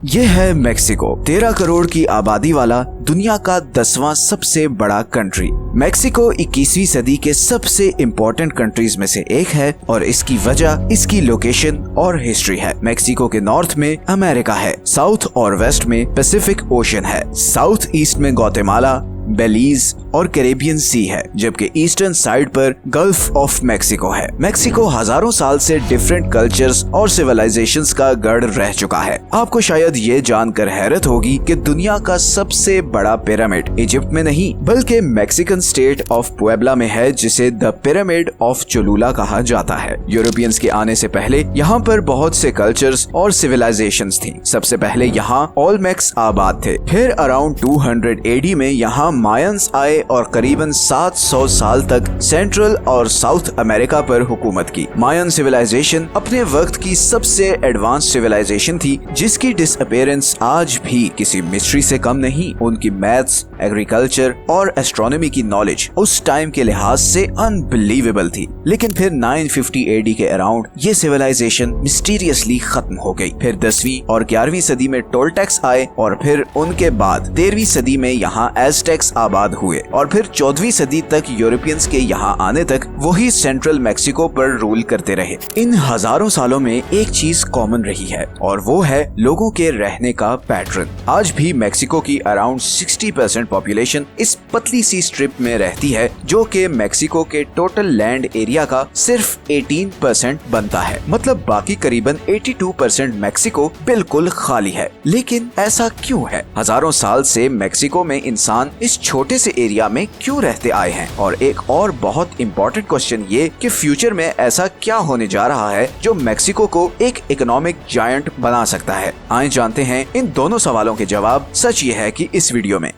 ये है मेक्सिको, 13 करोड़ की आबादी वाला दुनिया का 10वां सबसे बड़ा कंट्री। मेक्सिको 21वीं सदी के सबसे इम्पोर्टेंट कंट्रीज में से एक है और इसकी वजह इसकी लोकेशन और हिस्ट्री है। मेक्सिको के नॉर्थ में अमेरिका है, साउथ और वेस्ट में पैसिफिक ओशन है, साउथ ईस्ट में ग्वाटेमाला, बेलीज और कैरेबियन सी है, जबकि ईस्टर्न साइड पर गल्फ ऑफ मेक्सिको है। मेक्सिको हजारों साल से डिफरेंट कल्चर्स और सिविलाइजेशंस का गढ़ रह चुका है। आपको शायद ये जानकर हैरत होगी कि दुनिया का सबसे बड़ा पिरामिड इजिप्ट में नहीं बल्कि मेक्सिकन स्टेट ऑफ पुएब्ला में है, जिसे द पिरामिड ऑफ चोलुला कहा जाता है। यूरोपियंस के आने से पहले यहाँ पर बहुत से कल्चर्स और सिविलाइजेशंस थी। सबसे पहले यहाँ ओल्मेक्स आबाद थे, फिर अराउंड 200 AD में यहाँ मायंस आए और करीबन 700 साल तक सेंट्रल और साउथ अमेरिका पर हुकूमत की। मायन सिविलाइजेशन अपने वक्त की सबसे एडवांस सिविलाइजेशन थी, जिसकी डिसअपीयरेंस आज भी किसी मिस्ट्री से कम नहीं। उनकी मैथ्स, एग्रीकल्चर और एस्ट्रोनॉमी की नॉलेज उस टाइम के लिहाज से अनबिलीवेबल थी। लेकिन फिर 950 AD के अराउंड ये सिविलाइजेशन मिस्टीरियसली खत्म हो गई। फिर 10वीं और 11वीं सदी में टोल्टेक्स आए और फिर उनके बाद 13वीं सदी में यहाँ एज़टेक्स आबाद हुए और फिर 14वीं सदी तक यूरोपियंस के यहाँ आने तक वही सेंट्रल मेक्सिको पर रूल करते रहे। इन हजारों सालों में एक चीज कॉमन रही है और वो है लोगों के रहने का पैटर्न। आज भी मेक्सिको की अराउंड 60% पॉपुलेशन इस पतली सी स्ट्रिप में रहती है, जो कि मेक्सिको के टोटल लैंड एरिया का सिर्फ 18% बनता है। मतलब बाकी करीबन 82% मेक्सिको बिल्कुल खाली है। लेकिन ऐसा क्यों है? हजारों साल से मेक्सिको में इंसान इस छोटे से एरिया में क्यों रहते आए हैं? और एक और बहुत इम्पोर्टेंट क्वेश्चन ये कि फ्यूचर में ऐसा क्या होने जा रहा है जो मेक्सिको को एक इकोनॉमिक जायंट बना सकता है? आइए जानते हैं इन दोनों सवालों के जवाब। सच ये है कि इस वीडियो में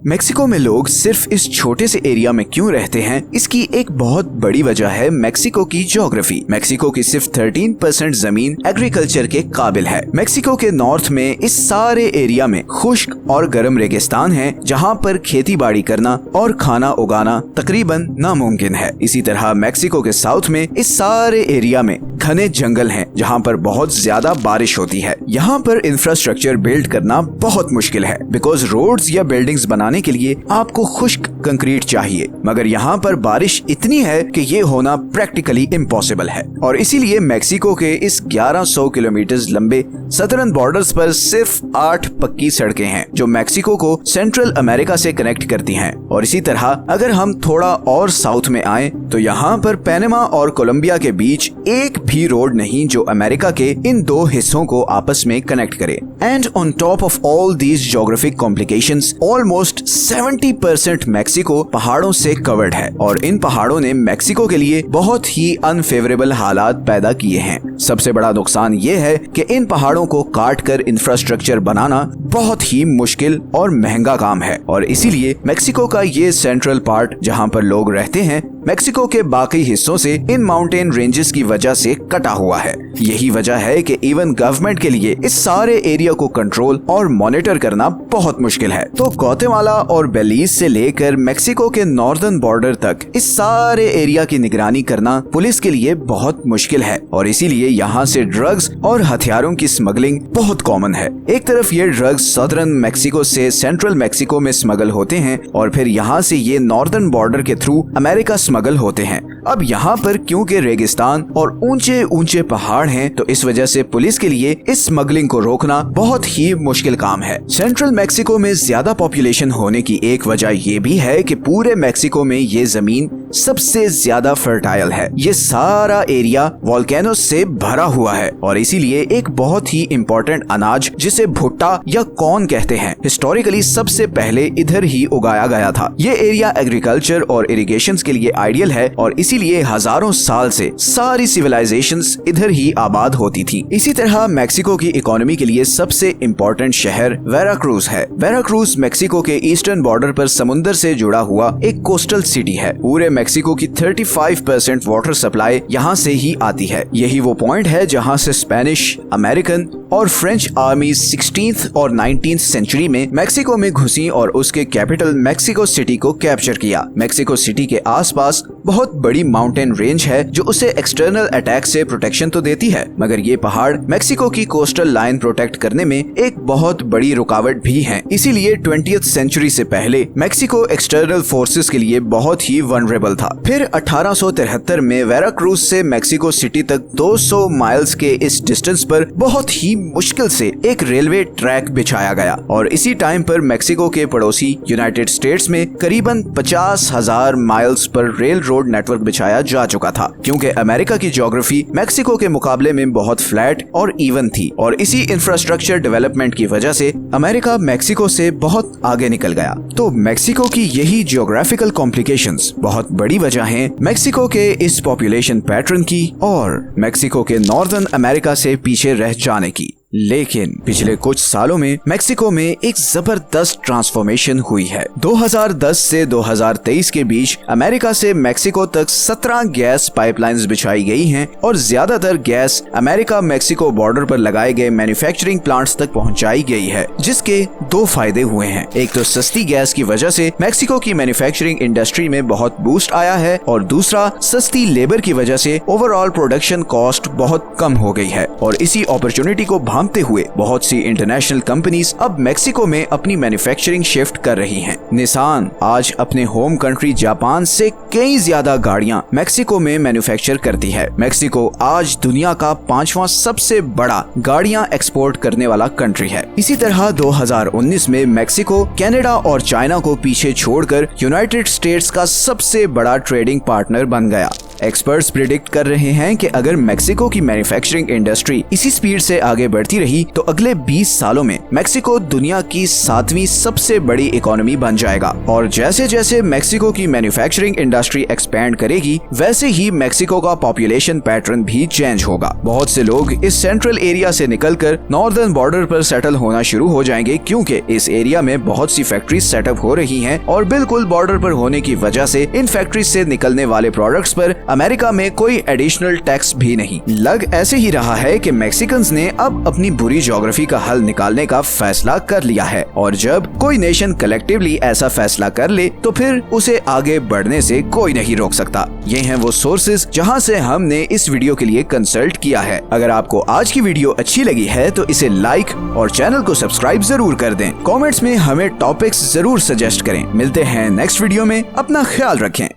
मेक्सिको में लोग सिर्फ इस छोटे से एरिया में क्यों रहते हैं, इसकी एक बहुत बड़ी वजह है मेक्सिको की ज्योग्राफी। मेक्सिको की सिर्फ 13% जमीन एग्रीकल्चर के काबिल है। मेक्सिको के नॉर्थ में इस सारे एरिया में खुश्क और गर्म रेगिस्तान है, जहां पर खेती बाड़ी करना और खाना उगाना तकरीबन नामुमकिन है। इसी तरह मेक्सिको के साउथ में इस सारे एरिया में घने जंगल हैं, जहां पर बहुत ज्यादा बारिश होती है। यहाँ पर इंफ्रास्ट्रक्चर बिल्ड करना बहुत मुश्किल है, बिकॉज रोड्स या बिल्डिंग्स बनाने के लिए आपको खुश्क कंक्रीट चाहिए, मगर यहाँ पर बारिश इतनी है कि ये होना प्रैक्टिकली इम्पॉसिबल है। और इसीलिए मेक्सिको के इस 1100 किलोमीटर लंबे सदर्न बॉर्डर्स पर सिर्फ 8 पक्की सड़कें हैं, जो मेक्सिको को सेंट्रल अमेरिका से कनेक्ट करती हैं। और इसी तरह अगर हम थोड़ा और साउथ में आए तो यहाँ पर पैनामा और कोलंबिया के बीच एक भी रोड नहीं जो अमेरिका के इन दो हिस्सों को आपस में कनेक्ट करे। And on top of all these geographic complications, almost 70% Mexico पहाड़ों से कवर्ड है और इन पहाड़ों ने मेक्सिको के लिए बहुत ही अनफेवरेबल हालात पैदा किए हैं। सबसे बड़ा नुकसान ये है कि इन पहाड़ों को काट कर इंफ्रास्ट्रक्चर बनाना बहुत ही मुश्किल और महंगा काम है और इसीलिए मेक्सिको का ये सेंट्रल पार्ट जहाँ पर लोग रहते हैं, मेक्सिको के बाकी हिस्सों से इन माउंटेन रेंजेस की वजह से कटा हुआ है। यही वजह है कि इवन गवर्नमेंट के लिए इस सारे एरिया को कंट्रोल और मॉनिटर करना बहुत मुश्किल है। तो ग्वाटेमाला और बेलीज से लेकर मेक्सिको के नॉर्दर्न बॉर्डर तक इस सारे एरिया की निगरानी करना पुलिस के लिए बहुत मुश्किल है और इसीलिए यहाँ से ड्रग्स और हथियारों की स्मगलिंग बहुत कॉमन है। एक तरफ ये ड्रग्स सदर्न मेक्सिको से सेंट्रल मेक्सिको में स्मगल होते हैं और फिर यहाँ से ये नॉर्दर्न बॉर्डर के थ्रू अमेरिका स्मगल होते हैं। अब यहाँ पर क्योंकि रेगिस्तान और ऊंचे ऊंचे पहाड़ हैं, तो इस वजह से पुलिस के लिए इस स्मगलिंग को रोकना बहुत ही मुश्किल काम है। सेंट्रल मेक्सिको में ज्यादा पॉपुलेशन होने की एक वजह ये भी है कि पूरे मेक्सिको में ये जमीन सबसे ज्यादा फर्टाइल है। ये सारा एरिया वोल्केनोस से भरा हुआ है और इसीलिए एक बहुत ही इम्पोर्टेंट अनाज जिसे भुट्टा या कॉर्न कहते हैं, हिस्टोरिकली सबसे पहले इधर ही उगाया गया था। ये एरिया एग्रीकल्चर और इरिगेशन के लिए आइडियल है और इसीलिए हजारों साल से सारी सिविलाइजेशंस इधर ही आबाद होती थी। इसी तरह मेक्सिको की इकोनॉमी के लिए सबसे इम्पोर्टेंट शहर वेराक्रूज है। वेराक्रूज मेक्सिको के ईस्टर्न बॉर्डर पर समुद्र से जुड़ा हुआ एक कोस्टल सिटी है। पूरे मेक्सिको की 35% वाटर सप्लाई यहाँ से ही आती है। यही वो पॉइंट है जहाँ से स्पेनिश, अमेरिकन और फ्रेंच आर्मी 16th और 19th सेंचुरी में मेक्सिको में घुसी और उसके कैपिटल मेक्सिको सिटी को कैप्चर किया। मेक्सिको सिटी के आसपास पास बहुत बड़ी माउंटेन रेंज है जो उसे एक्सटर्नल अटैक से प्रोटेक्शन तो देती है, मगर ये पहाड़ मेक्सिको की कोस्टल लाइन प्रोटेक्ट करने में एक बहुत बड़ी रुकावट भी है। इसीलिए 20th सेंचुरी से पहले मेक्सिको एक्सटर्नल फोर्सेस के लिए बहुत ही वनरेबल था। फिर 1873 में वेराक्रूज से मेक्सिको सिटी तक 200 माइल्स के इस डिस्टेंस पर बहुत ही मुश्किल से एक रेलवे ट्रैक बिछाया गया और इसी टाइम पर मेक्सिको के पड़ोसी यूनाइटेड स्टेट्स में करीबन 50,000 miles per rail road network बिछाया जा चुका था, क्योंकि अमेरिका की ज्योग्राफी मेक्सिको के मुकाबले में बहुत फ्लैट और इवन थी और इसी इंफ्रास्ट्रक्चर डेवलपमेंट की वजह से अमेरिका मेक्सिको से बहुत आगे निकल गया। तो मेक्सिको की यही जियोग्राफिकल कॉम्प्लिकेशंस बहुत बड़ी वजह है मेक्सिको के इस पॉपुलेशन पैटर्न की और मेक्सिको के नॉर्दर्न अमेरिका से पीछे रह जाने की। लेकिन पिछले कुछ सालों में मेक्सिको में एक जबरदस्त ट्रांसफॉर्मेशन हुई है। 2010 से 2023 के बीच अमेरिका से मेक्सिको तक 17 गैस पाइपलाइंस बिछाई गई हैं और ज्यादातर गैस अमेरिका मेक्सिको बॉर्डर पर लगाए गए मैन्युफैक्चरिंग प्लांट्स तक पहुंचाई गई है, जिसके दो फायदे हुए हैं। एक तो सस्ती गैस की वजह से मेक्सिको की मैन्युफैक्चरिंग इंडस्ट्री में बहुत बूस्ट आया है और दूसरा सस्ती लेबर की वजह से ओवरऑल प्रोडक्शन कॉस्ट बहुत कम हो गई है और इसी अपॉर्चुनिटी को भांपते हुए बहुत सी इंटरनेशनल कंपनीज अब मेक्सिको में अपनी मैन्युफैक्चरिंग शिफ्ट कर रही हैं। निसान आज अपने होम कंट्री जापान से कई ज्यादा गाड़ियां मेक्सिको में मैन्युफैक्चर करती है। मेक्सिको आज दुनिया का 5वां सबसे बड़ा गाड़ियां एक्सपोर्ट करने वाला कंट्री है। इसी तरह 2019 में मेक्सिको कनाडा और चाइना को पीछे छोड़कर यूनाइटेड स्टेट्स का सबसे बड़ा ट्रेडिंग पार्टनर बन गया। एक्सपर्ट्स प्रिडिक्ट कर रहे हैं कि अगर मेक्सिको की मैन्युफैक्चरिंग इंडस्ट्री इसी स्पीड से आगे बढ़ती रही तो अगले 20 सालों में मेक्सिको दुनिया की 7वीं सबसे बड़ी इकोनॉमी बन जाएगा। और जैसे जैसे मेक्सिको की मैन्युफैक्चरिंग इंडस्ट्री एक्सपैंड करेगी वैसे ही मेक्सिको का पॉपुलेशन पैटर्न भी चेंज होगा। बहुत से लोग इस सेंट्रल एरिया से निकलकर नॉर्दर्न बॉर्डर पर सेटल होना शुरू हो जाएंगे, क्योंकि इस एरिया में बहुत सी फैक्ट्रीज सेटअप हो रही हैं और बिल्कुल बॉर्डर पर होने की वजह से इन फैक्ट्रीज से निकलने वाले प्रोडक्ट्स पर अमेरिका में कोई एडिशनल टैक्स भी नहीं। लग ऐसे ही रहा है कि मैक्सिकन्स ने अब अपनी बुरी ज्योग्राफी का हल निकालने का फैसला कर लिया है और जब कोई नेशन कलेक्टिवली ऐसा फैसला कर ले तो फिर उसे आगे बढ़ने से कोई नहीं रोक सकता। ये हैं वो सोर्सेज जहां से हमने इस वीडियो के लिए कंसल्ट किया है। अगर आपको आज की वीडियो अच्छी लगी है तो इसे लाइक और चैनल को सब्सक्राइब जरूर कर दें। कमेंट्स में हमें टॉपिक्स जरूर सजेस्ट करें। मिलते हैं नेक्स्ट वीडियो में, अपना ख्याल रखें।